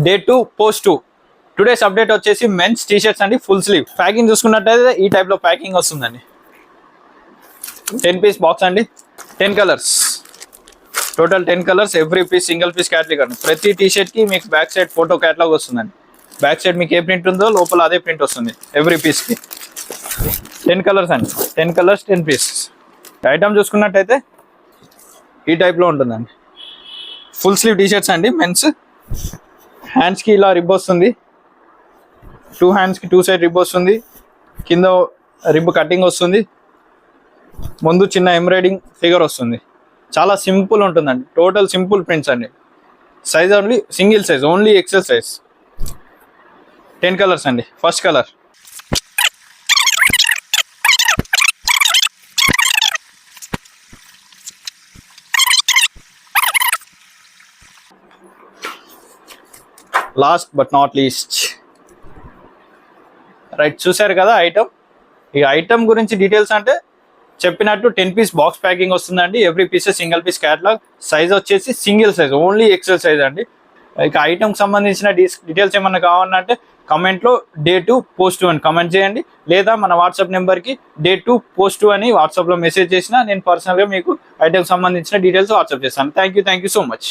Day 2 post 2. Today's update వచ్చేసి men's T shirts అండి, full sleeve. Packing చూసుకున్నట్టయితే ఈ టైప్ లో ప్యాకింగ్ వస్తుందండి. 10 పీస్ బాక్స్ అండి, 10 colours, total 10 colours. Every piece single piece catalogue అండి. ప్రతి టీ షర్ట్ కి మీకు బ్యాక్ సైడ్ ఫోటో క్యాటలాగ్ వస్తుందండి. బ్యాక్ సైడ్ మీకు ఏ ప్రింట్ ఉందో లోపల అదే ప్రింట్ వస్తుంది ఎవ్రీ పీస్ కి. 10 కలర్స్ అండి, 10 కలర్స్ 10 పీసెస్. ఐటమ్ చూసుకున్నట్టయితే ఈ టైప్ లో ఉంటుందండి. ఫుల్ స్లీవ్ టీ షర్ట్స్ అండి మెన్స్. హ్యాండ్స్ కి ఇలా రిబ్ వస్తుంది, 2 హ్యాండ్స్ కి 2 సైడ్ రిబ్ వస్తుంది. కింద రిబ్ కటింగ్ వస్తుంది, ముందు చిన్న ఎంబ్రాయిడింగ్ ఫిగర్ వస్తుంది. చాలా సింపుల్ ఉంటుందండి, టోటల్ సింపుల్ ప్రింట్స్ అండి. Size only single size, only XL size. 10 colours అండి. First colour last but not least. Right, చూసారు కదా ఐటమ్. ఈ ఐటమ్ గురించి డీటెయిల్స్ అంటే చెప్పినట్టు 10 పీస్ బాక్స్ ప్యాకింగ్ వస్తుందండి. Every piece single piece catalogue. Size వచ్చేసి single size, only XL size అండి. ఇక ఐటమ్కి సంబంధించిన డీటెయిల్స్ ఏమన్నా కావాలంటే కమెంట్లో డే 2 పోస్ట్ 2 అని కమెంట్ చేయండి, లేదా మన వాట్సాప్ నెంబర్కి డే 2 పోస్ట్ 2 అని వాట్సాప్లో మెసేజ్ చేసినా నేను పర్సనల్గా మీకు ఐటమ్కి సంబంధించిన డీటెయిల్స్ వాట్సాప్ చేస్తాను. Thank you so much.